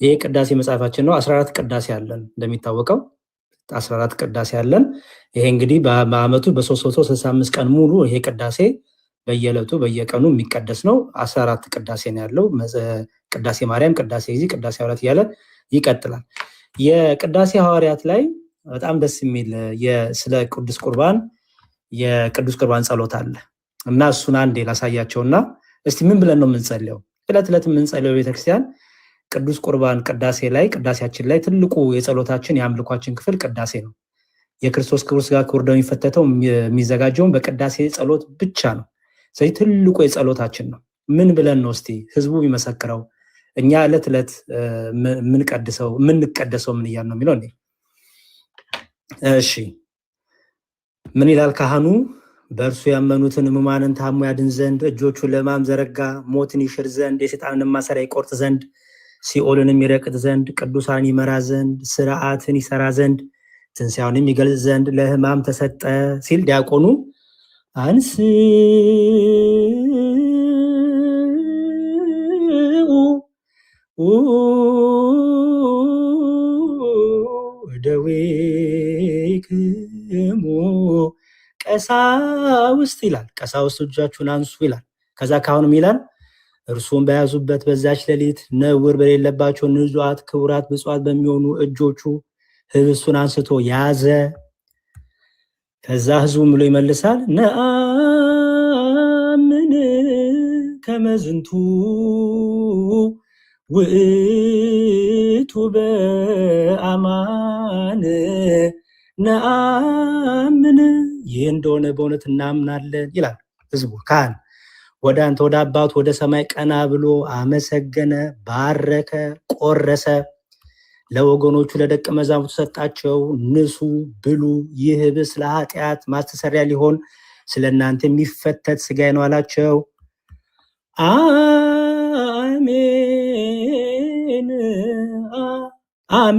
ይሄ ቅዳሴ መጽሐፋችን ነው። 14 ቅዳሴ አለን እንደሚታወቀው 14 ቅዳሴ አለን። ይሄ እንግዲህ በአመቱ በ365 ቀን ሙሉ ይሄ ቅዳሴ በየዕለቱ በየቀኑ የሚቀደስ ነው። 14 ቅዳሴ ነው ያለው። ቅዳሴ ማርያም፣ ቅዳሴ ጊዜ፣ ቅዳሴ ሐዋርያት እያለ ይቀጥላል። የቅዳሴ ሐዋርያት ላይ በጣም ደስ የሚል ስለ ቅዱስ ቁርባን የቅዱስ ቁርባን ጸሎት አለ እና እሱን አንዴ ላሳያቸውና እስቲ ምን ብለን ነው የምንጸልየው? ዕለት ዕለት የምንጸልየው ቤተክርስቲያን ቅዱስ ቁርባን ቅዳሴ ላይ ቅዳሴያችን ላይ ትልቁ የጸሎታችን የአምልኳችን ክፍል ቅዳሴ ነው። የክርስቶስ ክቡር ሥጋ ክቡር ደሙ የሚፈተተው የሚዘጋጀውን በቅዳሴ ጸሎት ብቻ ነው። ስለዚህ ትልቁ የጸሎታችን ነው። ምን ብለን ነው እስቲ ህዝቡ የሚመሰክረው? እኛ ዕለት ዕለት የምንቀደሰው ምን እያልን ነው የሚለው? እሺ ምን ይላል ካህኑ? በእርሱ ያመኑትን ሕሙማንን ታሞ ያድን ዘንድ እጆቹን ለሕማም ዘረጋ፣ ሞትን ይሽር ዘንድ የሰይጣንን ማሰሪያ ይቆርጥ ዘንድ ሲኦልንም ይረቅጥ ዘንድ ቅዱሳን ይመራ ዘንድ ስርዓትን ይሰራ ዘንድ ትንሣኤውንም ይገልጽ ዘንድ ለሕማም ተሰጠ ሲል ዲያቆኑ አንስኡ ደዌክሙ ቀሳውስት ይላል። ቀሳውስት እጃችሁን አንሱ ይላል። ከዛ ካሁንም ይላል እርሱም በያዙበት በዛች ሌሊት ነውር በሌለባቸው ንጹሐት ክቡራት ብፁዓት በሚሆኑ እጆቹ ህብስቱን አንስቶ ያዘ። ከዛ ህዝቡም ብሎ ይመልሳል ነአምን ከመዝንቱ ውእቱ በአማን ነአምን ይህ እንደሆነ በእውነት እናምናለን ይላል ህዝቡ። ካህን ወደ አንተ ወደ አባቱ ወደ ሰማይ ቀና ብሎ አመሰገነ፣ ባረከ፣ ቆረሰ፣ ለወገኖቹ ለደቀ መዛሙርቱ ሰጣቸው። ንሱ ብሉ፣ ይህ ህብስት ለኃጢአት ማስተሰሪያ ሊሆን ስለ እናንተ የሚፈተት ሥጋዬ ነው አላቸው። አሜን አሜን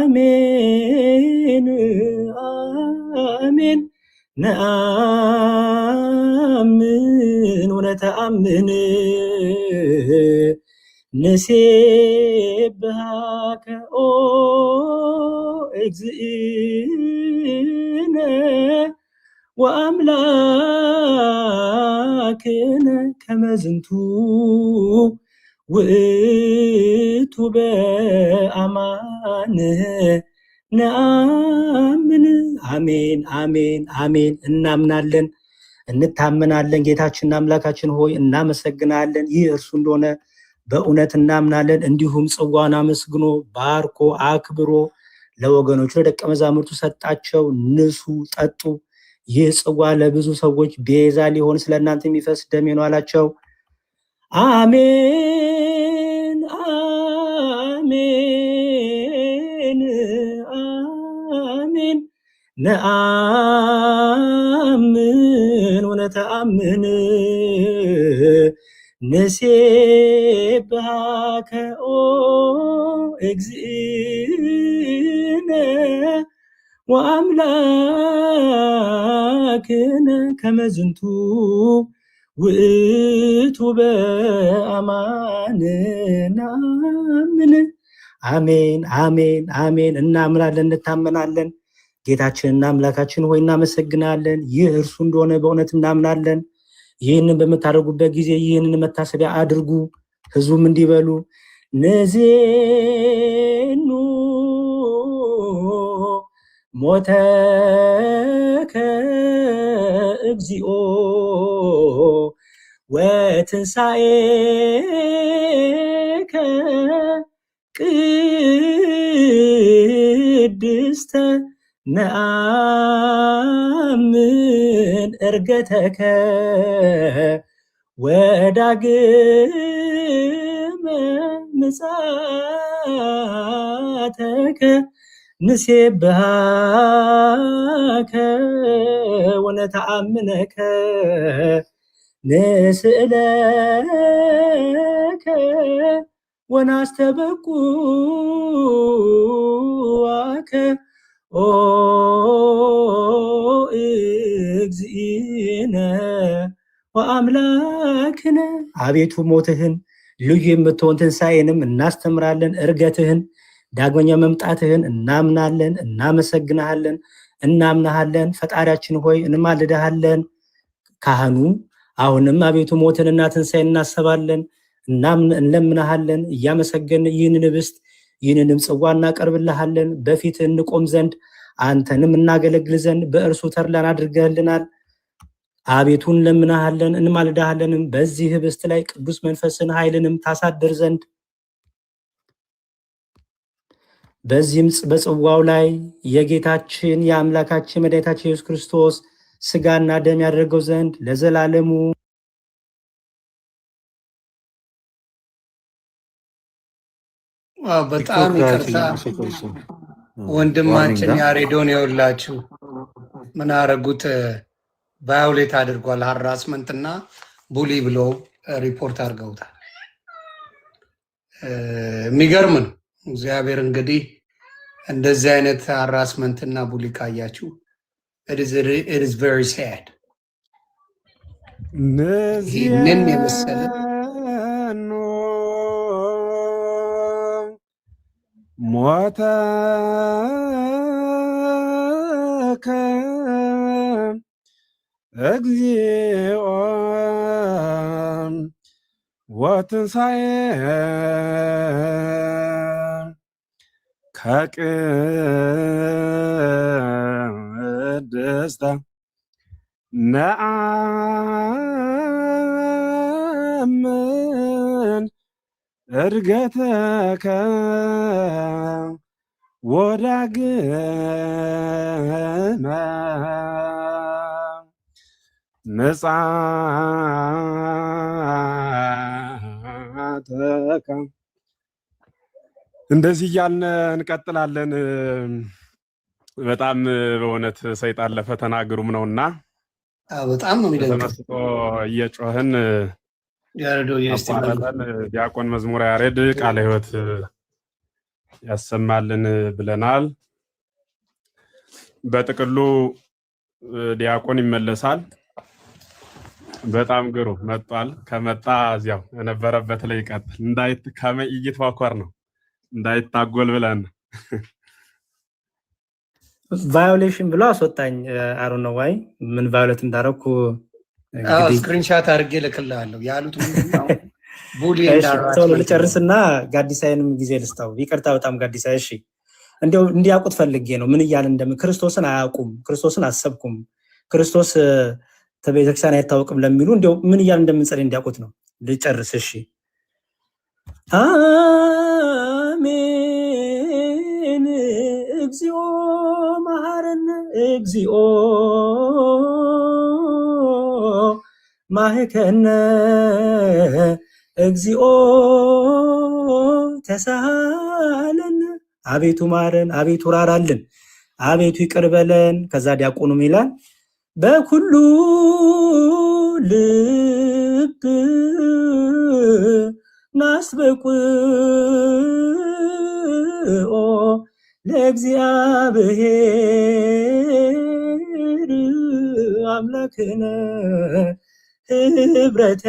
አሜን አሜን ነአምን ወነተአምን ንሴብሐከ ኦ እግዚእነ ወአምላክነ ከመዝንቱ ውእቱ በአማን ነአምን። አሜን አሜን አሜን። እናምናለን እንታመናለን። ጌታችንና አምላካችን ሆይ እናመሰግናለን። ይህ እርሱ እንደሆነ በእውነት እናምናለን። እንዲሁም ጽዋን አመስግኖ ባርኮ አክብሮ ለወገኖቹ ለደቀ መዛሙርቱ ሰጣቸው። ንሱ ጠጡ፣ ይህ ጽዋ ለብዙ ሰዎች ቤዛ ሊሆን ስለ እናንተ የሚፈስ ደሜ ነው አላቸው። አሜን አሜን አሜን ነአምን ወነተአምን ንሴብሐከ ኦ እግዚእነ ወአምላክነ ከመዝንቱ ውእቱ በአማን ነአምን። አሜን አሜን አሜን። እናምናለን እንታመናለን። ጌታችንና አምላካችን ሆይ እናመሰግናለን። ይህ እርሱ እንደሆነ በእውነት እናምናለን። ይህንን በምታደርጉበት ጊዜ ይህንን መታሰቢያ አድርጉ። ህዝቡም እንዲበሉ ንዜኑ ሞተከ እግዚኦ ወትንሣኤከ ቅድስተ ነአምን ዕርገተከ ወዳግመ ምጽአተከ ንሴብሐከ ወነተአምነከ ንስእለከ ወናስተበቁዐከ ኦ እግዚእነ ወአምላክነ አቤቱ ሞትህን ልዩ የምትሆን ትንሣኤንም እናስተምራለን። እርገትህን ዳግመኛ መምጣትህን እናምናለን፣ እናመሰግናለን፣ እናምናሃለን። ፈጣሪያችን ሆይ እንማልድሃለን። ካህኑ አሁንም አቤቱ ሞትንና ትንሣኤን እናስባለን፣ እንለምናሃለን። እያመሰገን ይህንን ህብስት ይህንንም ጽዋ እናቀርብልሃለን። በፊት እንቆም ዘንድ አንተንም እናገለግል ዘንድ በእርሱ ተድላን አድርገህልናል። አቤቱ እንለምናሃለን፣ እንማልድሃለንም በዚህ ህብስት ላይ ቅዱስ መንፈስን ኃይልንም ታሳድር ዘንድ በዚህም በጽዋው ላይ የጌታችን የአምላካችን መድኃኒታችን ኢየሱስ ክርስቶስ ስጋና ደም ያደርገው ዘንድ ለዘላለሙ በጣም ይቅርታ ወንድማችን ያሬዶን የውላችሁ ምን አረጉት? ቫዮሌት አድርጓል። ሃራስመንት እና ቡሊ ብሎ ሪፖርት አድርገውታል። የሚገርም ነው። እግዚአብሔር እንግዲህ እንደዚህ አይነት ሃራስመንት እና ቡሊ ካያችሁ it is very sad። ይህንን የመሰለ ሞተከ እግዚኦ ወትንሣኤከ ቅድስተ ነአምን እርገተከ ወዳግመ ምጽአተከ። እንደዚህ እያልን እንቀጥላለን። በጣም በእውነት ሰይጣን ለፈተና ግሩም ነውና በጣም ነው የሚደንቀው። ተመስጦ እየጮህን አቋረጠን። ዲያቆን መዝሙረ ያሬድ ቃለ ሕይወት ያሰማልን ብለናል። በጥቅሉ ዲያቆን ይመለሳል። በጣም ግሩም መጥቷል። ከመጣ እዚያው የነበረበት ላይ ይቀጥል። እይትዋኮር ነው እንዳይታጎል ብለን ቫዮሌሽን ብሎ አስወጣኝ። አሮ ነው ዋይ ምን ቫዮሌት እንዳረኩ ስክሪንሻት አድርጌ ልክልሃለሁ። ያሉት ምንድነው? ቡሊ ቶሎ ልጨርስና ጋዲሳይንም ጊዜ ልስጣው። ይቅርታ በጣም ጋዲሳይ። እሺ እንዲያው እንዲያውቁት ፈልጌ ነው። ምን እያለ ክርስቶስን አያውቁም፣ ክርስቶስን አሰብኩም፣ ክርስቶስ ቤተክርስቲያን አይታወቅም ለሚሉ እንዲያው ምን እያለ እንደምንጸልይ እንዲያውቁት ነው። ልጨርስ። እሺ አሜን። እግዚኦ መሐረነ እግዚኦ ማህከነ እግዚኦ ተሳለን። አቤቱ ማረን፣ አቤቱ ራራልን፣ አቤቱ ይቅር በለን። ከዛ ዲያቆኑም ይላል በኩሉ ልብ ናስበቁኦ ለእግዚአብሔር አምላክነ ህብረተ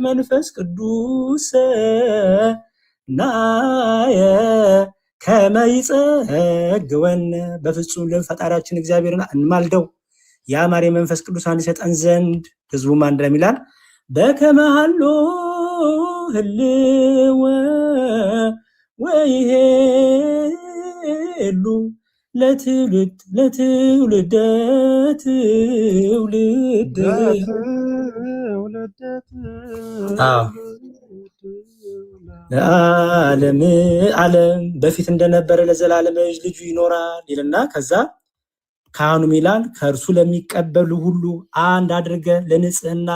መንፈስ ቅዱስ ናየ ከመይጸግወነ። በፍጹም ልብ ፈጣሪያችን እግዚአብሔርን እንማልደው የአማረ መንፈስ ቅዱስ አንድ ሰጠን ዘንድ። ህዝቡም አንድ ላይ ይላል በከመሃሎ ህልወ ወይሄሉ ለትውልድ ለትውልድ ትውልድ ለዓለም ዓለም በፊት እንደነበረ ለዘላለም ልጁ ይኖራል ይልና ከዛ ካህኑም ይላል ከእርሱ ለሚቀበሉ ሁሉ አንድ አድርገ ለንጽህና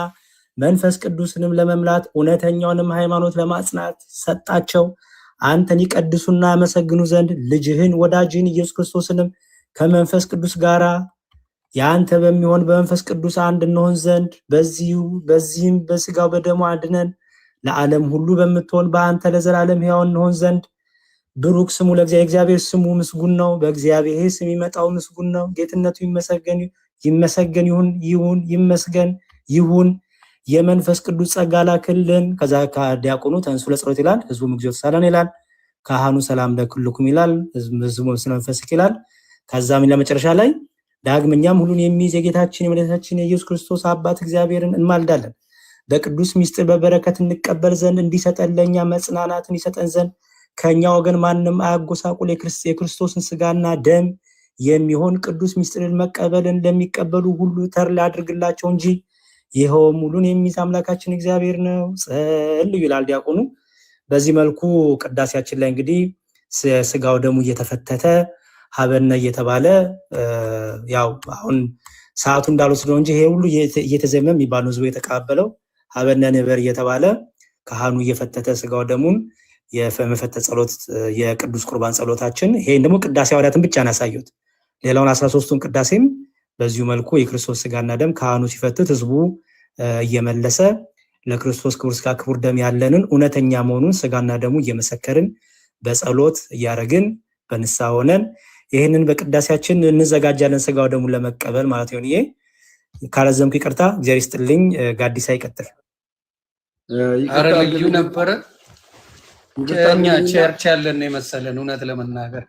መንፈስ ቅዱስንም ለመምላት እውነተኛውንም ሃይማኖት ለማጽናት ሰጣቸው። አንተን ይቀድሱና ያመሰግኑ ዘንድ ልጅህን ወዳጅህን ኢየሱስ ክርስቶስንም ከመንፈስ ቅዱስ ጋራ የአንተ በሚሆን በመንፈስ ቅዱስ አንድ እንሆን ዘንድ በዚህም በስጋው በደሙ አድነን ለዓለም ሁሉ በምትሆን በአንተ ለዘላለም ሕያው እንሆን ዘንድ ብሩክ ስሙ ለእግዚአብሔር። ስሙ ምስጉን ነው፣ በእግዚአብሔር ስም ይመጣው ምስጉን ነው። ጌትነቱ ይመሰገን ይሁን ይመስገን ይሁን። የመንፈስ ቅዱስ ጸጋ ላክልን። ከዛ ከዲያቆኑ ተንሱ ለጸሎት ይላል፣ ህዝቡ እግዚኦ ተሳለን ይላል። ካህኑ ሰላም ለኩልኩም ይላል፣ ህዝቡ መንፈስ ይላል። ከዛም ለመጨረሻ ላይ ዳግመኛም ሁሉን የሚይዝ የጌታችን የመድኃኒታችን የኢየሱስ ክርስቶስ አባት እግዚአብሔርን እንማልዳለን በቅዱስ ሚስጥር በበረከት እንቀበል ዘንድ እንዲሰጠን ለኛ መጽናናትን ይሰጠን ዘንድ ከኛ ወገን ማንም አያጎሳቁል የክርስቶስን ስጋና ደም የሚሆን ቅዱስ ሚስጥርን መቀበልን ለሚቀበሉ ሁሉ ተርላ አድርግላቸው እንጂ ይሄው ሙሉን የሚይዝ አምላካችን እግዚአብሔር ነው። ጸልዩ ይላል ዲያቆኑ። በዚህ መልኩ ቅዳሴያችን ላይ እንግዲህ ስጋው ደሙ እየተፈተተ ሀበነ እየተባለ ያው አሁን ሰዓቱ እንዳልወስደው እንጂ ይሄ ሁሉ እየተዘመም የሚባለው ህዝቡ የተቀበለው ሀበነ ንበር እየተባለ ካህኑ እየፈተተ ስጋው ደሙን የመፈተት ጸሎት የቅዱስ ቁርባን ጸሎታችን ይሄን ደግሞ ቅዳሴ ሐዋርያትን ብቻ ነው ያሳዩት። ሌላውን 13ቱን ቅዳሴም በዚሁ መልኩ የክርስቶስ ስጋና ደም ካህኑ ሲፈትት ህዝቡ እየመለሰ ለክርስቶስ ክቡር ስጋ ክቡር ደም ያለንን እውነተኛ መሆኑን ስጋና ደሙ እየመሰከርን በጸሎት እያረግን በንስሐ ሆነን ይሄንን በቅዳሴያችን እንዘጋጃለን ስጋው ደሙን ለመቀበል ማለት ነው። ይሄ ካለዘምኩ ይቅርታ፣ እግዚአብሔር ይስጥልኝ። ጋዲሳ ይቀጥል። አረ ልዩ ነበረ። እኛ ቸርች ያለን የመሰለን እውነት ለመናገር